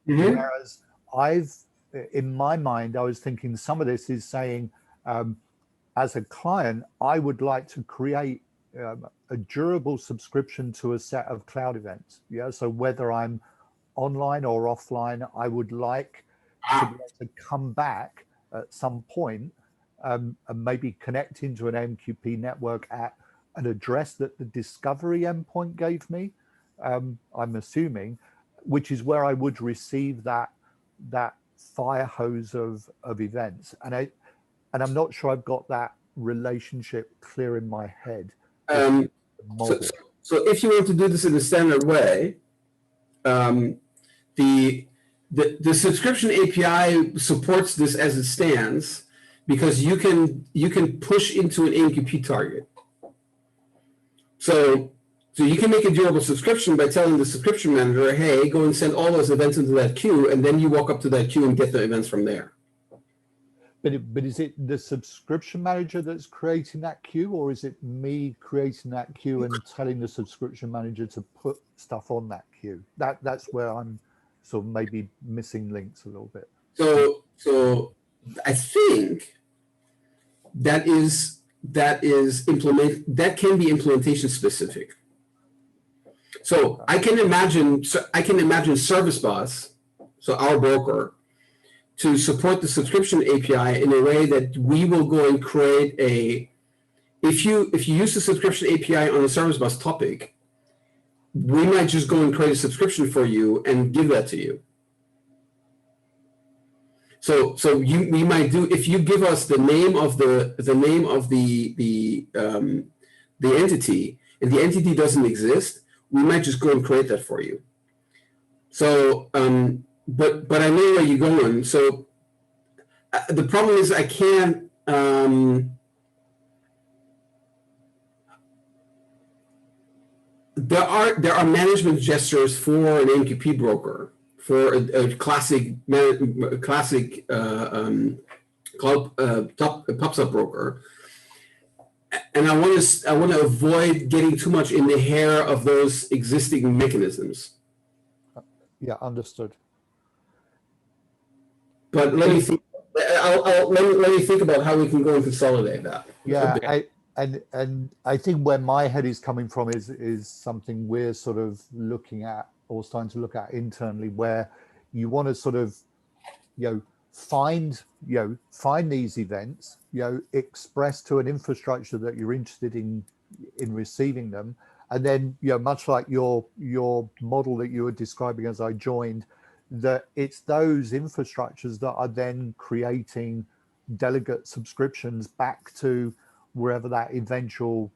Mm-hmm. Whereas in my mind, I was thinking some of this is saying, as a client, I would like to create a durable subscription to a set of cloud events. Yeah, so whether I'm online or offline, I would like to be able to come back at some point and maybe connect into an MQP network at an address that the discovery endpoint gave me, I'm assuming, which is where I would receive that fire hose of events. And I'm not sure I've got that relationship clear in my head. So if you want to do this in a standard way, the subscription API supports this as it stands, because you can push into an AMQP target. So you can make a durable subscription by telling the subscription manager, hey, go and send all those events into that queue, and then you walk up to that queue and get the events from there. But is it the subscription manager that's creating that queue, or is it me creating that queue and telling the subscription manager to put stuff on that queue? That's where I'm sort of maybe missing links a little bit. So I think that can be implementation specific. So I can imagine Service Bus, so our broker, to support the subscription API in a way that we will go and create if you use the subscription API on a Service Bus topic, we might just go and create a subscription for you and give that to you. So we might do, if you give us the name of the entity, and the entity doesn't exist, we might just go and create that for you. So, but I know where you're going. So the problem is I can't. There are management gestures for an MQP broker, for a classic PubSub broker, and I want to avoid getting too much in the hair of those existing mechanisms. Yeah, understood. But let me think. Let me think about how we can go and consolidate that. Yeah, and I think where my head is coming from is something we're sort of looking at or starting to look at internally, where you want to sort of, find these events, express to an infrastructure that you're interested in receiving them, and then much like your model that you were describing as I joined, that it's those infrastructures that are then creating delegate subscriptions back to wherever that eventual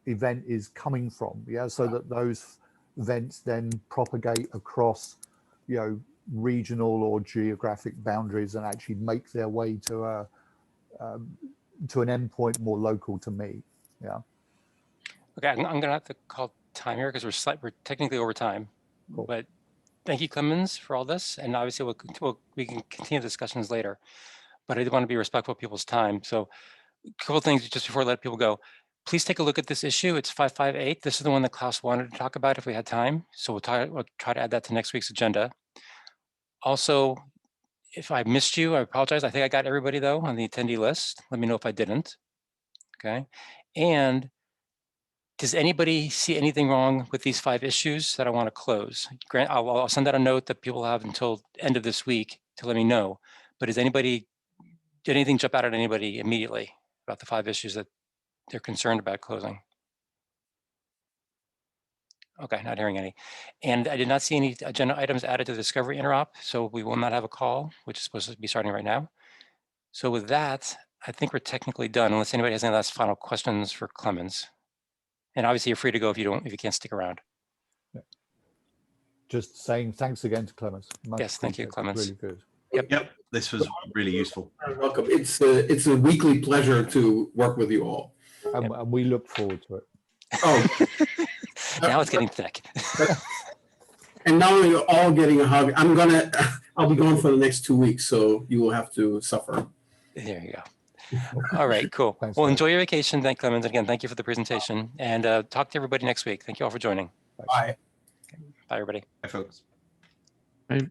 event is coming from. So that those events then propagate across regional or geographic boundaries and actually make their way to an endpoint more local to me. Okay, I'm gonna have to call time here because we're technically over time. Cool. But thank you, Clemens, for all this, and obviously we can continue discussions later. But I do want to be respectful of people's time. So a couple of things just before I let people go. Please take a look at this issue. It's 558. This is the one that Klaus wanted to talk about if we had time. So we'll try to add that to next week's agenda. Also, if I missed you, I apologize. I think I got everybody though on the attendee list. Let me know if I didn't. Okay. And does anybody see anything wrong with these 5 issues that I want to close? Grant, I'll send out a note that people have until end of this week to let me know. But did anything jump out at anybody immediately about the 5 issues that they're concerned about closing? Okay, not hearing any. And I did not see any agenda items added to the Discovery Interop, so we will not have a call, which is supposed to be starting right now. So with that, I think we're technically done, unless anybody has any last final questions for Clemens. And obviously you're free to go if you can't stick around. Just saying thanks again to Clemens. Yes, thank you, Clemens. Really good. Yep, this was really useful. You're welcome. It's a weekly pleasure to work with you all. And we look forward to it. Oh. Now it's getting thick. And now you're all getting a hug. I'll be gone for the next 2 weeks, so you will have to suffer. There you go. All right, cool. Thanks, well, man. enjoy your vacation. Thank Clemens. Again, thank you for the presentation. And talk to everybody next week. Thank you all for joining. Bye. Bye, everybody. Bye, folks. Bye.